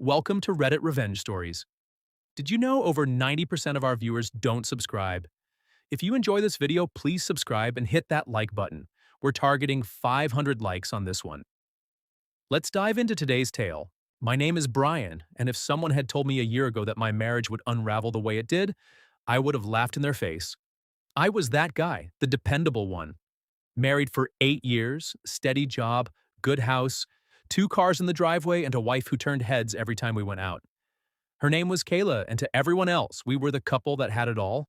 Welcome to Reddit Revenge Stories. Did you know over 90% of our viewers don't subscribe? If you enjoy this video, please subscribe and hit that like button. We're targeting 500 likes on this one. Let's dive into today's tale. My name is Brian, and if someone had told me a year ago that my marriage would unravel the way it did, I would have laughed in their face. I was that guy, the dependable one. Married for 8 years, steady job, good house, 2 cars in the driveway, and a wife who turned heads every time we went out. Her name was Kayla, and to everyone else, we were the couple that had it all.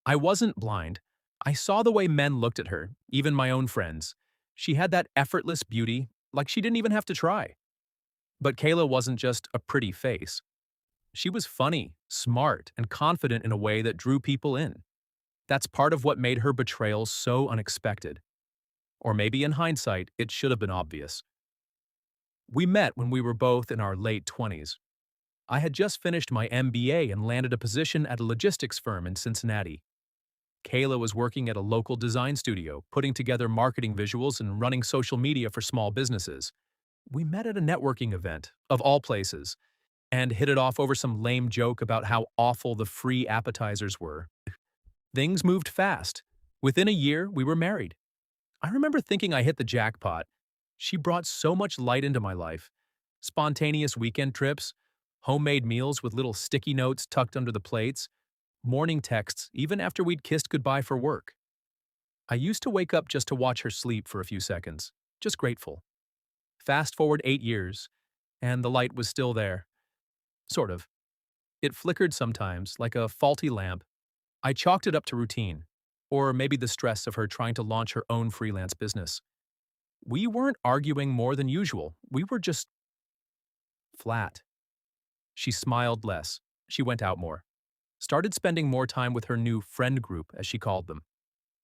I wasn't blind. I saw the way men looked at her, even my own friends. She had that effortless beauty, like she didn't even have to try. But Kayla wasn't just a pretty face. She was funny, smart, and confident in a way that drew people in. That's part of what made her betrayal so unexpected. Or maybe in hindsight, it should have been obvious. We met when we were both in our late 20s. I had just finished my MBA and landed a position at a logistics firm in Cincinnati. Kayla was working at a local design studio, putting together marketing visuals and running social media for small businesses. We met at a networking event, of all places, and hit it off over some lame joke about how awful the free appetizers were. Things moved fast. Within a year, we were married. I remember thinking I hit the jackpot. She brought so much light into my life. Spontaneous weekend trips, homemade meals with little sticky notes tucked under the plates, morning texts even after we'd kissed goodbye for work. I used to wake up just to watch her sleep for a few seconds, just grateful. Fast forward 8 years, and the light was still there. Sort of. It flickered sometimes, like a faulty lamp. I chalked it up to routine, or maybe the stress of her trying to launch her own freelance business. We weren't arguing more than usual. We were just flat. She smiled less. She went out more. Started spending more time with her new friend group, as she called them.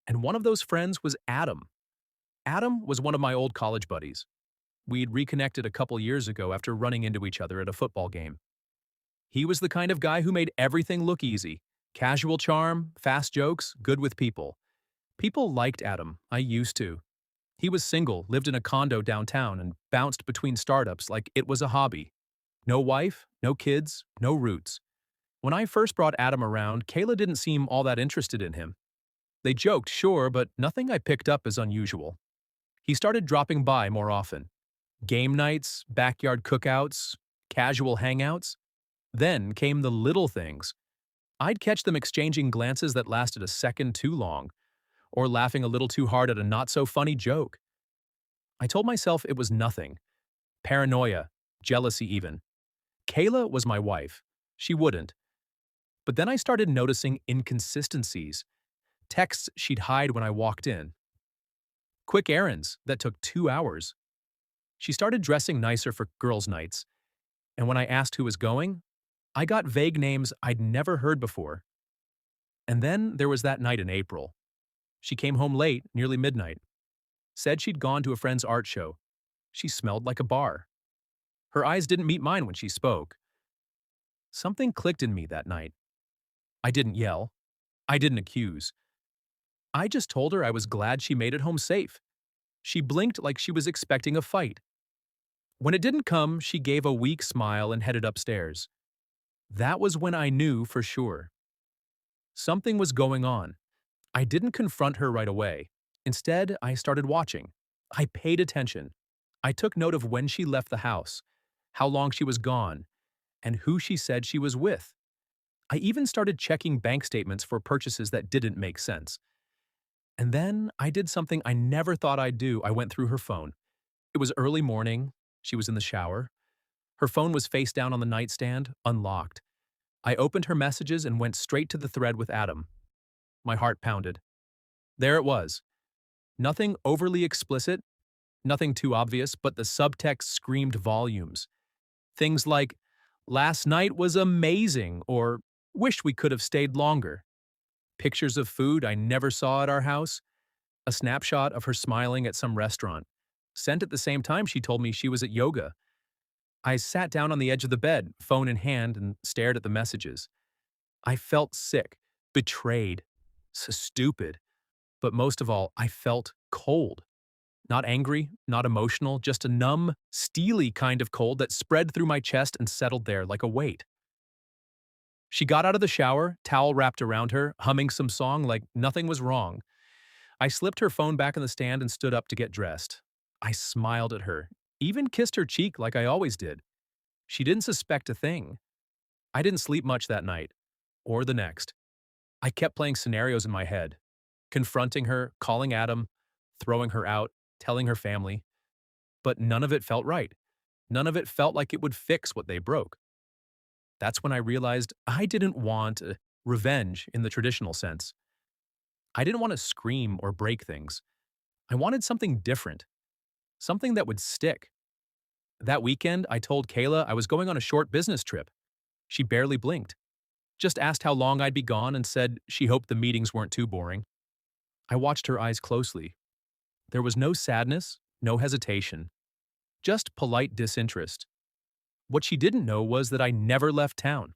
And one of those friends was Adam. Adam was one of my old college buddies. We'd reconnected a couple years ago after running into each other at a football game. He was the kind of guy who made everything look easy. Casual charm, fast jokes, good with people. People liked Adam. I used to. He was single, lived in a condo downtown, and bounced between startups like it was a hobby. No wife, no kids, no roots. When I first brought Adam around, Kayla didn't seem all that interested in him. They joked, sure, but nothing I picked up as unusual. He started dropping by more often. Game nights, backyard cookouts, casual hangouts. Then came the little things. I'd catch them exchanging glances that lasted a second too long, or laughing a little too hard at a not-so-funny joke. I told myself it was nothing. Paranoia, jealousy even. Kayla was my wife. She wouldn't. But then I started noticing inconsistencies. Texts she'd hide when I walked in. Quick errands that took 2 hours. She started dressing nicer for girls' nights. And when I asked who was going, I got vague names I'd never heard before. And then there was that night in April. She came home late, nearly midnight. Said she'd gone to a friend's art show. She smelled like a bar. Her eyes didn't meet mine when she spoke. Something clicked in me that night. I didn't yell. I didn't accuse. I just told her I was glad she made it home safe. She blinked like she was expecting a fight. When it didn't come, she gave a weak smile and headed upstairs. That was when I knew for sure. Something was going on. I didn't confront her right away. Instead, I started watching. I paid attention. I took note of when she left the house, how long she was gone, and who she said she was with. I even started checking bank statements for purchases that didn't make sense. And then I did something I never thought I'd do. I went through her phone. It was early morning. She was in the shower. Her phone was face down on the nightstand, unlocked. I opened her messages and went straight to the thread with Adam. My heart pounded. There it was. Nothing overly explicit, nothing too obvious, but the subtext screamed volumes. Things like, "Last night was amazing," or "Wish we could have stayed longer." Pictures of food I never saw at our house. A snapshot of her smiling at some restaurant. Sent at the same time she told me she was at yoga. I sat down on the edge of the bed, phone in hand, and stared at the messages. I felt sick, betrayed, so stupid. But most of all, I felt cold. Not angry, not emotional, just a numb, steely kind of cold that spread through my chest and settled there like a weight. She got out of the shower, towel wrapped around her, humming some song like nothing was wrong. I slipped her phone back in the stand and stood up to get dressed. I smiled at her, even kissed her cheek like I always did. She didn't suspect a thing. I didn't sleep much that night, or the next. I kept playing scenarios in my head, confronting her, calling Adam, throwing her out, telling her family, but none of it felt right. None of it felt like it would fix what they broke. That's when I realized I didn't want revenge in the traditional sense. I didn't want to scream or break things. I wanted something different, something that would stick. That weekend, I told Kayla I was going on a short business trip. She barely blinked, just asked how long I'd be gone and said she hoped the meetings weren't too boring. I watched her eyes closely. There was no sadness, no hesitation, just polite disinterest. What she didn't know was that I never left town.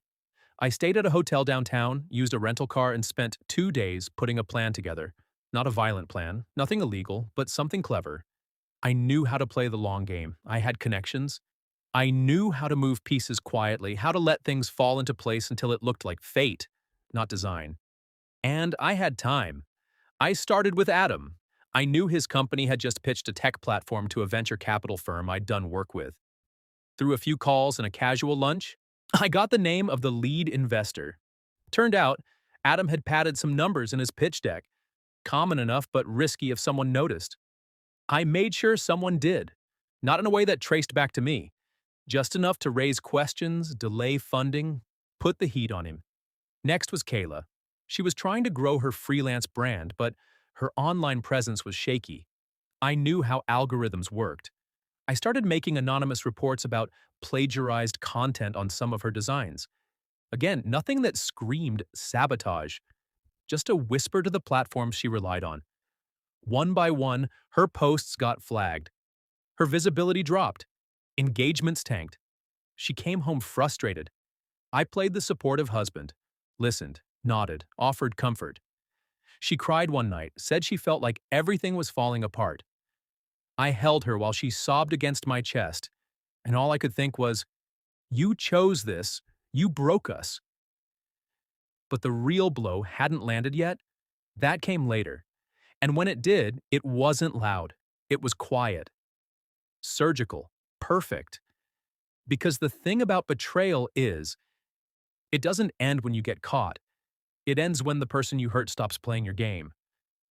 I stayed at a hotel downtown, used a rental car, and spent 2 days putting a plan together. Not a violent plan, nothing illegal, but something clever. I knew how to play the long game. I had connections. I knew how to move pieces quietly, how to let things fall into place until it looked like fate, not design. And I had time. I started with Adam. I knew his company had just pitched a tech platform to a venture capital firm I'd done work with. Through a few calls and a casual lunch, I got the name of the lead investor. Turned out, Adam had padded some numbers in his pitch deck, common enough but risky if someone noticed. I made sure someone did, not in a way that traced back to me, just enough to raise questions, delay funding, put the heat on him. Next was Kayla. She was trying to grow her freelance brand, but her online presence was shaky. I knew how algorithms worked. I started making anonymous reports about plagiarized content on some of her designs. Again, nothing that screamed sabotage, just a whisper to the platforms she relied on. One by one, her posts got flagged. Her visibility dropped. Engagements tanked. She came home frustrated. I played the supportive husband, listened, nodded, offered comfort. She cried one night, said she felt like everything was falling apart. I held her while she sobbed against my chest, and all I could think was, "You chose this. You broke us." But the real blow hadn't landed yet. That came later. And when it did, it wasn't loud. It was quiet, surgical, perfect. Because the thing about betrayal is, it doesn't end when you get caught. It ends when the person you hurt stops playing your game.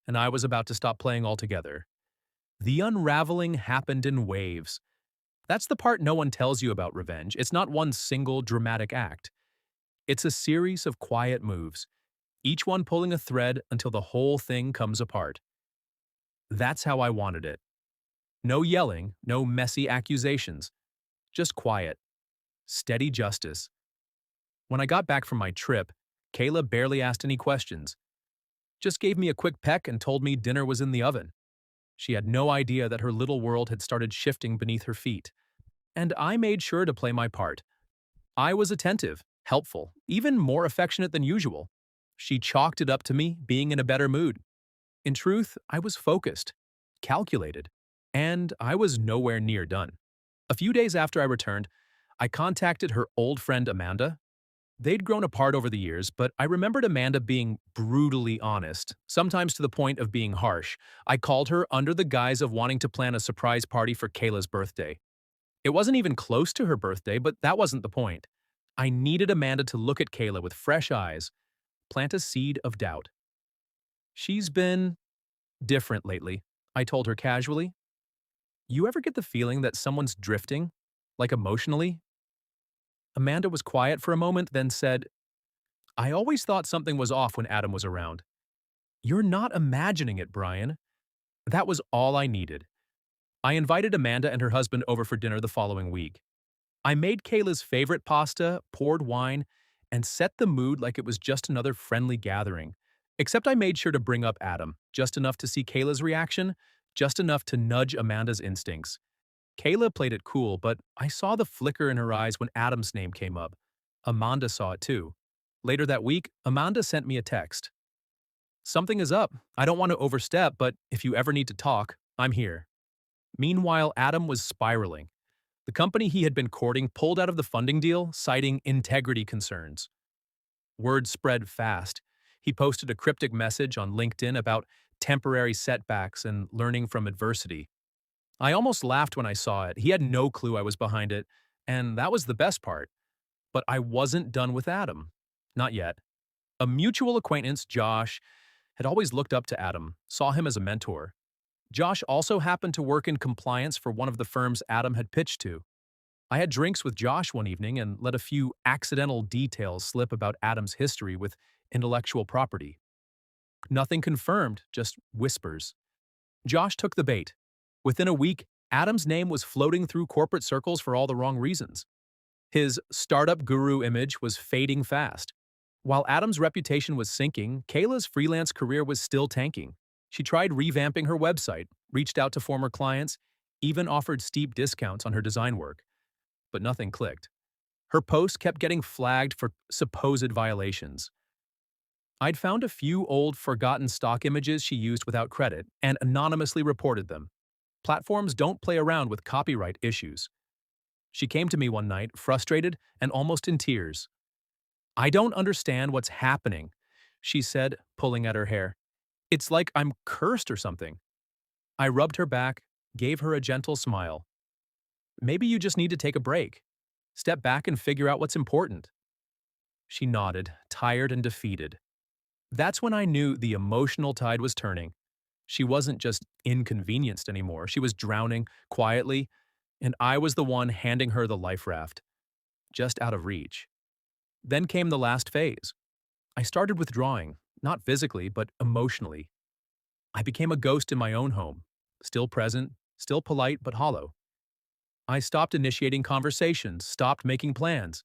And I was about to stop playing altogether. The unraveling happened in waves. That's the part no one tells you about revenge. It's not one single dramatic act. It's a series of quiet moves, each one pulling a thread until the whole thing comes apart. That's how I wanted it. No yelling, no messy accusations. Just quiet, steady justice. When I got back from my trip, Kayla barely asked any questions. Just gave me a quick peck and told me dinner was in the oven. She had no idea that her little world had started shifting beneath her feet. And I made sure to play my part. I was attentive, helpful, even more affectionate than usual. She chalked it up to me being in a better mood. In truth, I was focused, calculated, and I was nowhere near done. A few days after I returned, I contacted her old friend Amanda. They'd grown apart over the years, but I remembered Amanda being brutally honest, sometimes to the point of being harsh. I called her under the guise of wanting to plan a surprise party for Kayla's birthday. It wasn't even close to her birthday, but that wasn't the point. I needed Amanda to look at Kayla with fresh eyes, plant a seed of doubt. She's been different lately, I told her casually. You ever get the feeling that someone's drifting, like emotionally? Amanda was quiet for a moment, then said, I always thought something was off when Adam was around. You're not imagining it, Brian. That was all I needed. I invited Amanda and her husband over for dinner the following week. I made Kayla's favorite pasta, poured wine, and set the mood like it was just another friendly gathering. Except I made sure to bring up Adam, just enough to see Kayla's reaction, just enough to nudge Amanda's instincts. Kayla played it cool, but I saw the flicker in her eyes when Adam's name came up. Amanda saw it too. Later that week, Amanda sent me a text. Something is up. I don't want to overstep, but if you ever need to talk, I'm here. Meanwhile, Adam was spiraling. The company he had been courting pulled out of the funding deal, citing integrity concerns. Word spread fast. He posted a cryptic message on LinkedIn about temporary setbacks and learning from adversity. I almost laughed when I saw it. He had no clue I was behind it, and that was the best part. But I wasn't done with Adam. Not yet. A mutual acquaintance, Josh, had always looked up to Adam, saw him as a mentor. Josh also happened to work in compliance for one of the firms Adam had pitched to. I had drinks with Josh one evening and let a few accidental details slip about Adam's history with intellectual property. Nothing confirmed, just whispers. Josh took the bait. Within a week, Adam's name was floating through corporate circles for all the wrong reasons. His startup guru image was fading fast. While Adam's reputation was sinking, Kayla's freelance career was still tanking. She tried revamping her website, reached out to former clients, even offered steep discounts on her design work. But nothing clicked. Her posts kept getting flagged for supposed violations. I'd found a few old, forgotten stock images she used without credit and anonymously reported them. Platforms don't play around with copyright issues. She came to me one night, frustrated and almost in tears. "I don't understand what's happening," she said, pulling at her hair. "It's like I'm cursed or something." I rubbed her back, gave her a gentle smile. "Maybe you just need to take a break. Step back and figure out what's important." She nodded, tired and defeated. That's when I knew the emotional tide was turning. She wasn't just inconvenienced anymore, she was drowning quietly, and I was the one handing her the life raft, just out of reach. Then came the last phase. I started withdrawing, not physically, but emotionally. I became a ghost in my own home, still present, still polite, but hollow. I stopped initiating conversations, stopped making plans.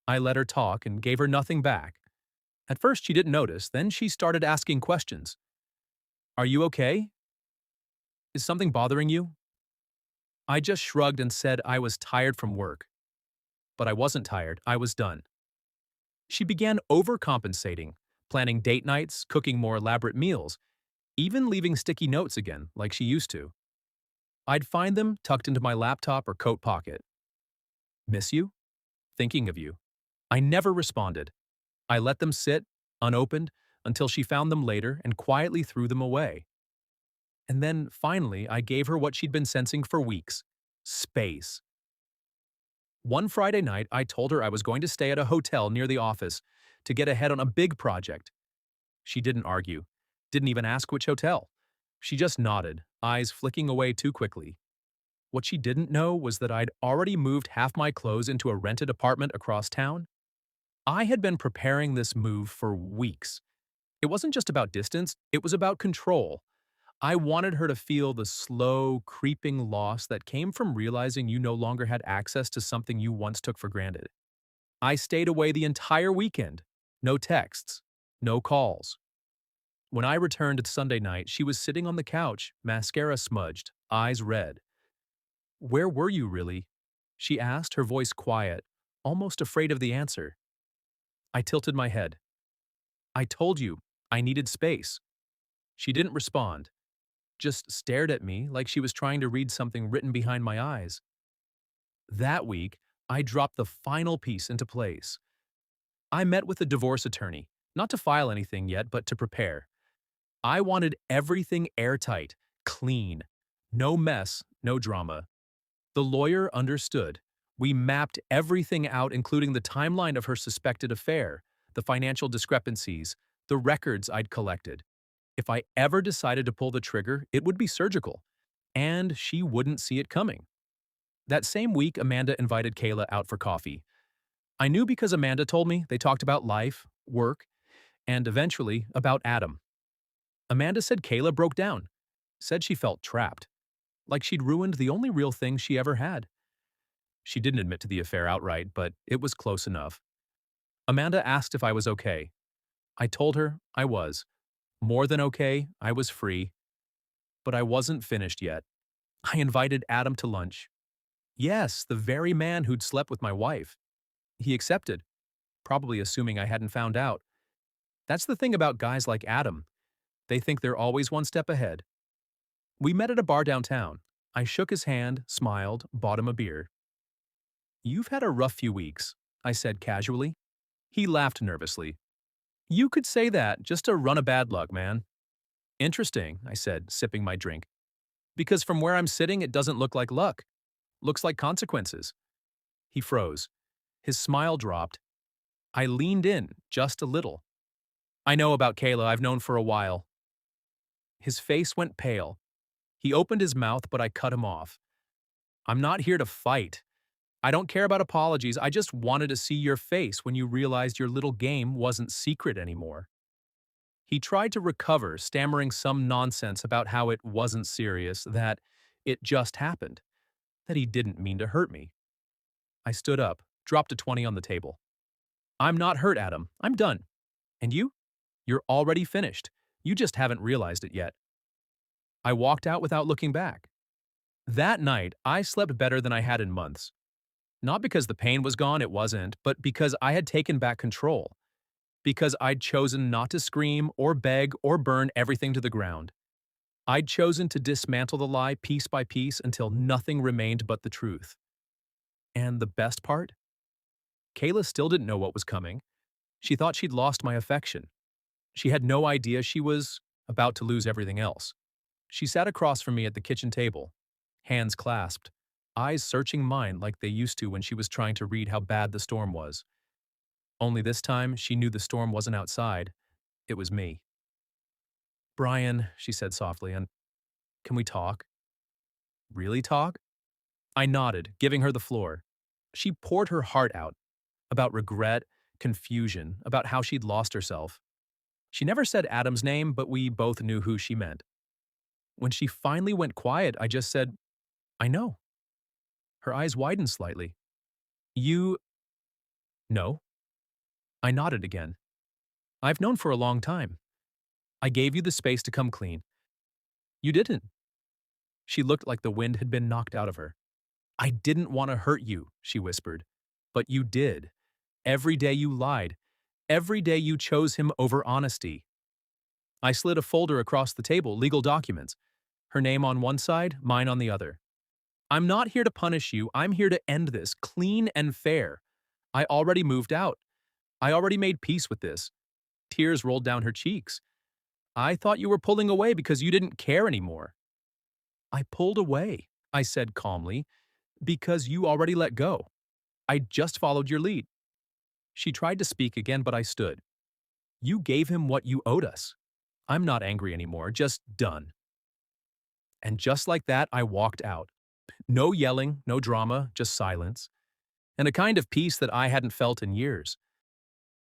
I let her talk and gave her nothing back. At first, she didn't notice, then she started asking questions. "Are you okay? Is something bothering you?" I just shrugged and said I was tired from work. But I wasn't tired, I was done. She began overcompensating, planning date nights, cooking more elaborate meals, even leaving sticky notes again, like she used to. I'd find them tucked into my laptop or coat pocket. "Miss you? Thinking of you." I never responded. I let them sit, unopened, until she found them later and quietly threw them away. And then, finally, I gave her what she'd been sensing for weeks: space. One Friday night, I told her I was going to stay at a hotel near the office to get ahead on a big project. She didn't argue, didn't even ask which hotel. She just nodded, eyes flicking away too quickly. What she didn't know was that I'd already moved half my clothes into a rented apartment across town. I had been preparing this move for weeks. It wasn't just about distance, it was about control. I wanted her to feel the slow, creeping loss that came from realizing you no longer had access to something you once took for granted. I stayed away the entire weekend. No texts, no calls. When I returned Sunday night, she was sitting on the couch, mascara smudged, eyes red. "Where were you, really?" she asked, her voice quiet, almost afraid of the answer. I tilted my head. "I told you, I needed space." She didn't respond, just stared at me like she was trying to read something written behind my eyes. That week, I dropped the final piece into place. I met with a divorce attorney, not to file anything yet, but to prepare. I wanted everything airtight, clean. No mess, no drama. The lawyer understood. We mapped everything out, including the timeline of her suspected affair, the financial discrepancies, the records I'd collected. If I ever decided to pull the trigger, it would be surgical, and she wouldn't see it coming. That same week, Amanda invited Kayla out for coffee. I knew because Amanda told me. They talked about life, work, and eventually about Adam. Amanda said Kayla broke down, said she felt trapped, like she'd ruined the only real thing she ever had. She didn't admit to the affair outright, but it was close enough. Amanda asked if I was okay. I told her I was. More than okay, I was free. But I wasn't finished yet. I invited Adam to lunch. Yes, the very man who'd slept with my wife. He accepted, probably assuming I hadn't found out. That's the thing about guys like Adam. They think they're always one step ahead. We met at a bar downtown. I shook his hand, smiled, bought him a beer. "You've had a rough few weeks," I said casually. He laughed nervously. "You could say that, just a run of bad luck, man." "Interesting," I said, sipping my drink. "Because from where I'm sitting, it doesn't look like luck. Looks like consequences." He froze. His smile dropped. I leaned in, just a little. "I know about Kayla, I've known for a while." His face went pale. He opened his mouth, but I cut him off. "I'm not here to fight. I don't care about apologies, I just wanted to see your face when you realized your little game wasn't secret anymore." He tried to recover, stammering some nonsense about how it wasn't serious, that it just happened, that he didn't mean to hurt me. I stood up, dropped a 20 on the table. "I'm not hurt, Adam. I'm done. And you? You're already finished. You just haven't realized it yet." I walked out without looking back. That night, I slept better than I had in months. Not because the pain was gone, it wasn't, but because I had taken back control. Because I'd chosen not to scream or beg or burn everything to the ground. I'd chosen to dismantle the lie piece by piece until nothing remained but the truth. And the best part? Kayla still didn't know what was coming. She thought she'd lost my affection. She had no idea she was about to lose everything else. She sat across from me at the kitchen table, hands clasped, eyes searching mine like they used to when she was trying to read how bad the storm was. Only this time, she knew the storm wasn't outside. It was me. "Brian," she said softly, "and can we talk?" "Really talk?" I nodded, giving her the floor. She poured her heart out, about regret, confusion, about how she'd lost herself. She never said Adam's name, but we both knew who she meant. When she finally went quiet, I just said, "I know." Her eyes widened slightly. "You—" "No." I nodded again. "I've known for a long time. I gave you the space to come clean. You didn't." She looked like the wind had been knocked out of her. "I didn't want to hurt you," she whispered. "But you did. Every day you lied. Every day you chose him over honesty." I slid a folder across the table, legal documents. Her name on one side, mine on the other. "I'm not here to punish you. I'm here to end this, clean and fair. I already moved out. I already made peace with this." Tears rolled down her cheeks. "I thought you were pulling away because you didn't care anymore." "I pulled away," I said calmly, "because you already let go. I just followed your lead." She tried to speak again, but I stood. "You gave him what you owed us. I'm not angry anymore, just done." And just like that, I walked out. No yelling, no drama, just silence. And a kind of peace that I hadn't felt in years.